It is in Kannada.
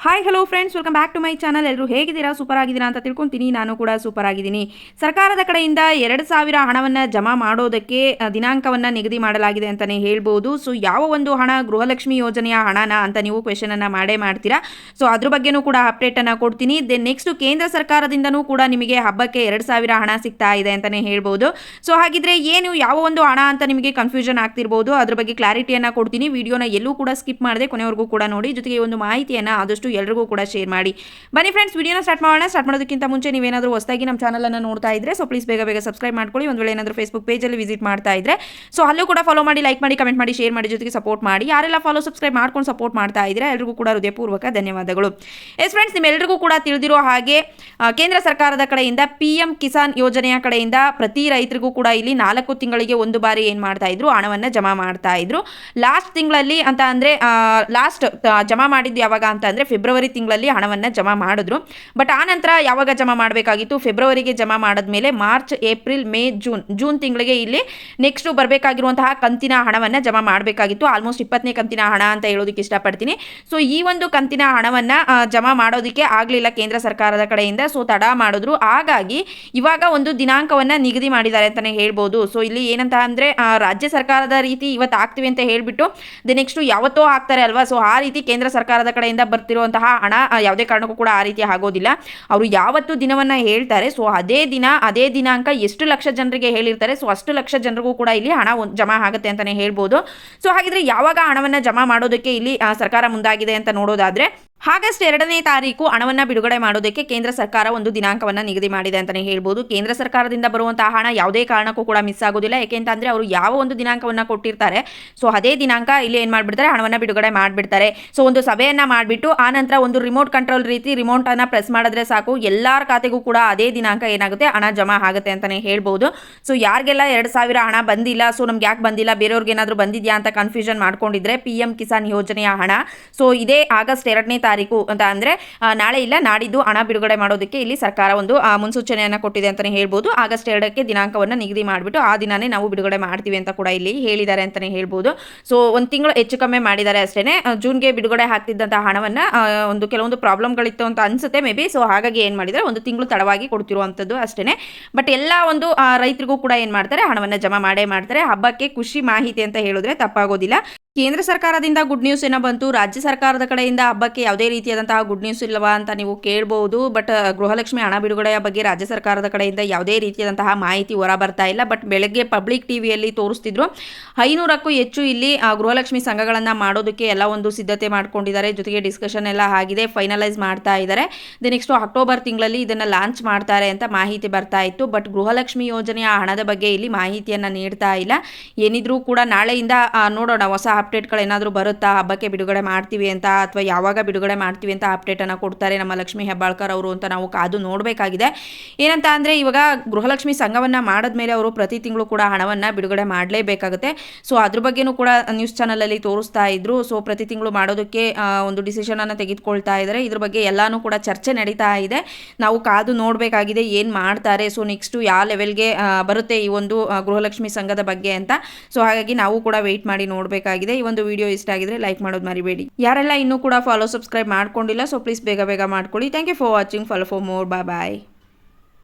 Hi hello friends, welcome back to my channel. ಎಲ್ಲರೂ ಹೇಗಿದ್ದೀರಾ? ಸೂಪರ್ ಆಗಿದ್ದೀರಾ ಅಂತ ತಿಳ್ಕೊತೀನಿ. ನಾನು ಕೂಡ ಸೂಪರ್ ಆಗಿದ್ದೀನಿ. ಸರ್ಕಾರದ ಕಡೆಯಿಂದ 2,000 ಹಣವನ್ನು ಜಮಾ ಮಾಡೋದಕ್ಕೆ ದಿನಾಂಕವನ್ನು ನಿಗದಿ ಮಾಡಲಾಗಿದೆ ಅಂತಲೇ ಹೇಳ್ಬೋದು. ಸೊ ಯಾವ ಒಂದು ಹಣ ಗೃಹಲಕ್ಷ್ಮಿ ಯೋಜನೆಯ ಹಣನ ಅಂತ ನೀವು ಕ್ವೆಶನನ್ನು ಮಾಡೇ ಮಾಡ್ತೀರಾ. ಸೊ ಅದ್ರ ಬಗ್ಗೆನೂ ಕೂಡ ಅಪ್ಡೇಟನ್ನು ಕೊಡ್ತೀನಿ. ದೆನ್ ನೆಕ್ಸ್ಟ್ ಕೇಂದ್ರ ಸರ್ಕಾರದಿಂದನೂ ಕೂಡ ನಿಮಗೆ ಹಬ್ಬಕ್ಕೆ 2,000 ಹಣ ಸಿಗ್ತಾ ಇದೆ ಅಂತಲೇ ಹೇಳ್ಬೋದು. ಸೊ ಹಾಗಿದ್ರೆ ಏನು ಯಾವ ಒಂದು ಹಣ ಅಂತ ನಿಮಗೆ ಕನ್ಫ್ಯೂಷನ್ ಆಗ್ತಿರ್ಬೋದು. ಅದ್ರ ಬಗ್ಗೆ ಕ್ಲಾರಿಟಿಯನ್ನು ಕೊಡ್ತೀನಿ. ವಿಡಿಯೋನ ಎಲ್ಲೂ ಕೂಡ ಸ್ಕಿಪ್ ಮಾಡದೆ ಕೊನೆವರೆಗೂ ಕೂಡ ನೋಡಿ. ಜೊತೆಗೆ ಒಂದು ಮಾಹಿತಿಯನ್ನು ಆದಷ್ಟು ಎಲ್ಲರಿಗೂ ಕೂಡ ಶೇರ್ ಮಾಡಿ. ಬನ್ನಿ ಫ್ರೆಂಡ್ಸ್, ವಿಡಿಯೋನ ಸ್ಟಾರ್ಟ್ ಮಾಡೋಣ. ಸ್ಟಾರ್ಟ್ ಮಾಡೋದಕ್ಕಿಂತ ಮುಂಚೆ ನೀವೇನಾದರೂ ಹೊಸದಾಗಿ ನಮ್ಮ ಚಾನಲನ್ನು ನೋಡ್ತಾ ಇದ್ರೆ ಸೊ ಪ್ಲೀಸ್ ಬೇಗ ಸಬ್ಸ್ಕ್ರೈಬ್ ಮಾಡ್ಕೊಳ್ಳಿ. ಒಂದು ವೇಳೆ ಏನಾದರೂ ಫೇಸ್ಬುಕ್ ಪೇಜಲ್ಲಿ ವಿಸಿಟ್ ಮಾಡ್ತಾ ಇದ್ರೆ ಸೊ ಅಲ್ಲೂ ಕೂಡ ಫಾಲೋ ಮಾಡಿ, ಲೈಕ್ ಮಾಡಿ, ಕಮೆಂಟ್ ಮಾಡಿ, ಶೇರ್ ಮಾಡಿ, ಜೊತೆಗೆ ಸಪೋರ್ಟ್ ಮಾಡಿ. ಯಾರೆಲ್ಲ ಸಬ್ಸ್ಕ್ರೈಬ್ ಮಾಡ್ಕೊಂಡು ಸಪೋರ್ಟ್ ಮಾಡ್ತಾ ಇದ್ರೆ ಎಲ್ಲರಿಗೂ ಕೂಡ ಹೃದಯಪೂರ್ವಕ ಧನ್ಯವಾದಗಳು. ಎಸ್ ಫ್ರೆಂಡ್ಸ್, ನಿಮ್ಮೆಲ್ಲರಿಗೂ ಕೂಡ ತಿಳಿದಿರೋ ಹಾಗೆ ಕೇಂದ್ರ ಸರ್ಕಾರದ ಕಡೆಯಿಂದ PM ಕಿಸಾನ್ ಯೋಜನೆಯ ಕಡೆಯಿಂದ ಪ್ರತಿ ರೈತರಿಗೂ ಕೂಡ ಇಲ್ಲಿ 4 ತಿಂಗಳಿಗೆ ಒಂದು ಬಾರಿ ಏನು ಮಾಡ್ತಾ ಇದ್ರು, ಹಣವನ್ನು ಜಮಾ ಮಾಡ್ತಾ ಇದ್ರು. ಲಾಸ್ಟ್ ತಿಂಗಳಲ್ಲಿ ಅಂತ ಅಂದರೆ ಲಾಸ್ಟ್ ಜಮಾ ಮಾಡಿದ್ದು ಯಾವಾಗ ಅಂತ ಅಂದರೆ ಫೆಬ್ರವರಿ ತಿಂಗಳಲ್ಲಿ ಹಣವನ್ನು ಜಮಾ ಮಾಡಿದ್ರು. ಬಟ್ ಆ ನಂತರ ಯಾವಾಗ ಜಮಾ ಮಾಡಬೇಕಾಗಿತ್ತು, ಫೆಬ್ರವರಿಗೆ ಜಮಾ ಮಾಡಿದ್ಮೇಲೆ ಮಾರ್ಚ್, ಏಪ್ರಿಲ್, ಮೇ, ಜೂನ್ ತಿಂಗಳಿಗೆ ಇಲ್ಲಿ ನೆಕ್ಸ್ಟ್ ಬರಬೇಕಾಗಿರುವಂತಹ ಕಂತಿನ ಹಣವನ್ನು ಜಮಾ ಮಾಡಬೇಕಾಗಿತ್ತು. ಆಲ್ಮೋಸ್ಟ್ 20ನೇ ಕಂತಿನ ಹಣ ಅಂತ ಹೇಳೋದಕ್ಕೆ ಇಷ್ಟಪಡ್ತೀನಿ. ಸೊ ಈ ಒಂದು ಕಂತಿನ ಹಣವನ್ನು ಜಮಾ ಮಾಡೋದಕ್ಕೆ ಆಗಲಿಲ್ಲ ಕೇಂದ್ರ ಸರ್ಕಾರದ ಕಡೆಯಿಂದ. ಸೊ ತಡ ಮಾಡಿದ್ರು. ಹಾಗಾಗಿ ಇವಾಗ ಒಂದು ದಿನಾಂಕವನ್ನು ನಿಗದಿ ಮಾಡಿದ್ದಾರೆ ಅಂತಲೇ ಹೇಳ್ಬೋದು. ಸೊ ಇಲ್ಲಿ ಏನಂತ ಅಂದರೆ ರಾಜ್ಯ ಸರ್ಕಾರದ ರೀತಿ ಇವತ್ತು ಆಗ್ತೀವಿ ಅಂತ ಹೇಳಿಬಿಟ್ಟು ನೆಕ್ಸ್ಟ್ ಯಾವತ್ತೋ ಆಗ್ತಾರೆ ಅಲ್ವಾ. ಸೊ ಆ ರೀತಿ ಕೇಂದ್ರ ಸರ್ಕಾರದ ಕಡೆಯಿಂದ ಬರ್ತಿರುವಂತಹ ಹಣ ಯಾವುದೇ ಕಾರಣಕ್ಕೂ ಕೂಡ ಆ ರೀತಿ ಆಗೋದಿಲ್ಲ. ಅವರು ಯಾವತ್ತು ದಿನವನ್ನು ಹೇಳ್ತಾರೆ ಸೊ ಅದೇ ದಿನ ಅದೇ ದಿನಾಂಕ ಎಷ್ಟು ಲಕ್ಷ ಜನರಿಗೆ ಹೇಳಿರ್ತಾರೆ ಸೊ ಅಷ್ಟು ಲಕ್ಷ ಜನರಿಗೂ ಕೂಡ ಇಲ್ಲಿ ಹಣ ಜಮಾ ಆಗುತ್ತೆ ಅಂತಲೇ ಹೇಳ್ಬೋದು. ಸೊ ಹಾಗಿದ್ರೆ ಯಾವಾಗ ಹಣವನ್ನು ಜಮಾ ಮಾಡೋದಕ್ಕೆ ಇಲ್ಲಿ ಸರ್ಕಾರ ಮುಂದಾಗಿದೆ ಅಂತ ನೋಡೋದಾದ್ರೆ ಆಗಸ್ಟ್ 2ನೇ ತಾರೀಕು ಹಣವನ್ನು ಬಿಡುಗಡೆ ಮಾಡೋದಕ್ಕೆ ಕೇಂದ್ರ ಸರ್ಕಾರ ಒಂದು ದಿನಾಂಕವನ್ನು ನಿಗದಿ ಮಾಡಿದೆ ಅಂತಲೇ ಹೇಳ್ಬೋದು. ಕೇಂದ್ರ ಸರ್ಕಾರದಿಂದ ಬರುವಂತಹ ಹಣ ಯಾವುದೇ ಕಾರಣಕ್ಕೂ ಕೂಡ ಮಿಸ್ ಆಗೋದಿಲ್ಲ. ಯಾಕೆಂತಂದರೆ ಅವರು ಯಾವ ಒಂದು ದಿನಾಂಕವನ್ನು ಕೊಟ್ಟಿರ್ತಾರೆ ಸೊ ಅದೇ ದಿನಾಂಕ ಇಲ್ಲಿ ಏನು ಮಾಡಿಬಿಡ್ತಾರೆ, ಹಣವನ್ನು ಬಿಡುಗಡೆ ಮಾಡಿಬಿಡ್ತಾರೆ. ಸೊ ಒಂದು ಸಭೆಯನ್ನು ಮಾಡಿಬಿಟ್ಟು ಆನಂತರ ಒಂದು ರಿಮೋಟ್ ಕಂಟ್ರೋಲ್ ರೀತಿ ರಿಮೋಟನ್ನು ಪ್ರೆಸ್ ಮಾಡಿದ್ರೆ ಸಾಕು, ಎಲ್ಲರ ಖಾತೆಗೂ ಕೂಡ ಅದೇ ದಿನಾಂಕ ಏನಾಗುತ್ತೆ, ಹಣ ಜಮಾ ಆಗುತ್ತೆ ಅಂತಲೇ ಹೇಳ್ಬೋದು. ಸೊ ಯಾರಿಗೆಲ್ಲ 2,000 ಹಣ ಬಂದಿಲ್ಲ, ಸೊ ನಮ್ಗೆ ಯಾಕೆ ಬಂದಿಲ್ಲ, ಬೇರೆಯವ್ರಿಗೆ ಏನಾದರೂ ಬಂದಿದೆಯಾ ಅಂತ ಕನ್ಫ್ಯೂಷನ್ ಮಾಡ್ಕೊಂಡಿದ್ರೆ PM ಕಿಸಾನ್ ಯೋಜನೆಯ ಹಣ ಸೊ ಇದೇ ಆಗಸ್ಟ್ 2ನೇ ತಾರೀಕು ಅಂತ ಅಂದರೆ ನಾಳೆ ಇಲ್ಲ ನಾಡಿದ್ದು ಹಣ ಬಿಡುಗಡೆ ಮಾಡೋದಕ್ಕೆ ಇಲ್ಲಿ ಸರ್ಕಾರ ಒಂದು ಮುನ್ಸೂಚನೆಯನ್ನು ಕೊಟ್ಟಿದೆ ಅಂತಲೇ ಹೇಳ್ಬೋದು. ಆಗಸ್ಟ್ 2ಕ್ಕೆ ದಿನಾಂಕವನ್ನು ನಿಗದಿ ಮಾಡಿಬಿಟ್ಟು ಆ ದಿನಾನೇ ನಾವು ಬಿಡುಗಡೆ ಮಾಡ್ತೀವಿ ಅಂತ ಕೂಡ ಇಲ್ಲಿ ಹೇಳಿದ್ದಾರೆ ಅಂತಲೇ ಹೇಳ್ಬೋದು. ಸೊ ಒಂದು ತಿಂಗಳು ಹೆಚ್ಚು ಕಮ್ಮಿ ಮಾಡಿದ್ದಾರೆ ಅಷ್ಟೇ. ಜೂನ್ಗೆ ಬಿಡುಗಡೆ ಆಗ್ತಿದ್ದಂಥ ಹಣವನ್ನು ಒಂದು ಕೆಲವೊಂದು ಪ್ರಾಬ್ಲಮ್ಗಳಿತ್ತು ಅಂತ ಅನಿಸುತ್ತೆ ಮೇ ಬಿ. ಸೊ ಹಾಗಾಗಿ ಏನು ಮಾಡಿದರೆ ಒಂದು ತಿಂಗಳು ತಡವಾಗಿ ಕೊಡ್ತಿರುವಂಥದ್ದು ಅಷ್ಟೇ. ಬಟ್ ಎಲ್ಲ ಒಂದು ರೈತರಿಗೂ ಕೂಡ ಏನು ಮಾಡ್ತಾರೆ, ಹಣವನ್ನು ಜಮಾ ಮಾಡೇ ಮಾಡ್ತಾರೆ. ಹಬ್ಬಕ್ಕೆ ಖುಷಿ ಮಾಹಿತಿ ಅಂತ ಹೇಳಿದ್ರೆ ತಪ್ಪಾಗೋದಿಲ್ಲ. ಕೇಂದ್ರ ಸರ್ಕಾರದಿಂದ ಗುಡ್ ನ್ಯೂಸ್ ಏನೋ ಬಂತು, ರಾಜ್ಯ ಸರ್ಕಾರದ ಕಡೆಯಿಂದ ಹಬ್ಬಕ್ಕೆ ಯಾವುದೇ ರೀತಿಯಾದಂತಹ ಗುಡ್ ನ್ಯೂಸ್ ಇಲ್ಲವಾ ಅಂತ ನೀವು ಕೇಳ್ಬೋದು. ಬಟ್ ಗೃಹಲಕ್ಷ್ಮಿ ಹಣ ಬಿಡುಗಡೆಯ ಬಗ್ಗೆ ರಾಜ್ಯ ಸರ್ಕಾರದ ಕಡೆಯಿಂದ ಯಾವುದೇ ರೀತಿಯಾದಂತಹ ಮಾಹಿತಿ ಹೊರ ಬರ್ತಾ ಇಲ್ಲ. ಬಟ್ ಬೆಳಗ್ಗೆ ಪಬ್ಲಿಕ್ ಟಿವಿಯಲ್ಲಿ ತೋರಿಸ್ತಿದ್ರು 500ಕ್ಕೂ ಹೆಚ್ಚು ಇಲ್ಲಿ ಗೃಹಲಕ್ಷ್ಮಿ ಸಂಘಗಳನ್ನು ಮಾಡೋದಕ್ಕೆ ಎಲ್ಲ ಒಂದು ಸಿದ್ಧತೆ ಮಾಡ್ಕೊಂಡಿದ್ದಾರೆ. ಜೊತೆಗೆ ಡಿಸ್ಕಷನ್ ಎಲ್ಲ ಆಗಿದೆ, ಫೈನಲೈಸ್ ಮಾಡ್ತಾ ಇದ್ದಾರೆ. ನೆಕ್ಸ್ಟ್ ಅಕ್ಟೋಬರ್ ತಿಂಗಳಲ್ಲಿ ಇದನ್ನು ಲಾಂಚ್ ಮಾಡ್ತಾರೆ ಅಂತ ಮಾಹಿತಿ ಬರ್ತಾ ಇತ್ತು. ಬಟ್ ಗೃಹಲಕ್ಷ್ಮಿ ಯೋಜನೆಯ ಹಣದ ಬಗ್ಗೆ ಇಲ್ಲಿ ಮಾಹಿತಿಯನ್ನು ನೀಡ್ತಾ ಇಲ್ಲ. ಏನಿದ್ರೂ ಕೂಡ ನಾಳೆಯಿಂದ ನೋಡೋಣ ಹೊಸ ಅಪ್ಡೇಟ್ಗಳೇನಾದರೂ ಬರುತ್ತಾ, ಹಬ್ಬಕ್ಕೆ ಬಿಡುಗಡೆ ಮಾಡ್ತೀವಿ ಅಂತ ಅಥವಾ ಯಾವಾಗ ಬಿಡುಗಡೆ ಮಾಡ್ತೀವಿ ಅಂತ ಅಪ್ಡೇಟನ್ನು ಕೊಡ್ತಾರೆ ನಮ್ಮ ಲಕ್ಷ್ಮೀ ಹೆಬ್ಬಾಳ್ಕರ್ ಅವರು ಅಂತ ನಾವು ಕಾದು ನೋಡಬೇಕಾಗಿದೆ. ಏನಂತ ಅಂದರೆ ಇವಾಗ ಗೃಹಲಕ್ಷ್ಮಿ ಸಂಘವನ್ನು ಮಾಡಿದ್ಮೇಲೆ ಅವರು ಪ್ರತಿ ತಿಂಗಳು ಕೂಡ ಹಣವನ್ನು ಬಿಡುಗಡೆ ಮಾಡಲೇಬೇಕಾಗುತ್ತೆ. ಸೊ ಅದ್ರ ಬಗ್ಗೆನೂ ಕೂಡ ನ್ಯೂಸ್ ಚಾನಲಲ್ಲಿ ತೋರಿಸ್ತಾ ಇದ್ರು. ಸೊ ಪ್ರತಿ ತಿಂಗಳು ಮಾಡೋದಕ್ಕೆ ಒಂದು ಡಿಸಿಷನನ್ನು ತೆಗೆದುಕೊಳ್ತಾ ಇದ್ದಾರೆ. ಇದ್ರ ಬಗ್ಗೆ ಎಲ್ಲನೂ ಕೂಡ ಚರ್ಚೆ ನಡೀತಾ ಇದೆ. ನಾವು ಕಾದು ನೋಡಬೇಕಾಗಿದೆ ಏನು ಮಾಡ್ತಾರೆ. ಸೊ ನೆಕ್ಸ್ಟು ಯಾವ ಲೆವೆಲ್ಗೆ ಬರುತ್ತೆ ಈ ಒಂದು ಗೃಹಲಕ್ಷ್ಮಿ ಸಂಘದ ಬಗ್ಗೆ ಅಂತ. ಸೊ ಹಾಗಾಗಿ ನಾವು ಕೂಡ ವೆಯ್ಟ್ ಮಾಡಿ ನೋಡಬೇಕಾಗಿದೆ. ಈ ಒಂದು ವಿಡಿಯೋ ಇಷ್ಟ ಆಗಿದ್ರೆ ಲೈಕ್ ಮಾಡೋದು ಮರಿಬೇಡಿ. ಯಾರೆಲ್ಲ ಇನ್ನೂ ಕೂಡ ಸಬ್ಸ್ಕ್ರೈಬ್ ಮಾಡ್ಕೊಂಡಿಲ್ಲ ಸೊ ಪ್ಲೀಸ್ ಬೇಗ ಮಾಡ್ಕೊಳ್ಳಿ. Thank you for watching. Follow for more. Bye.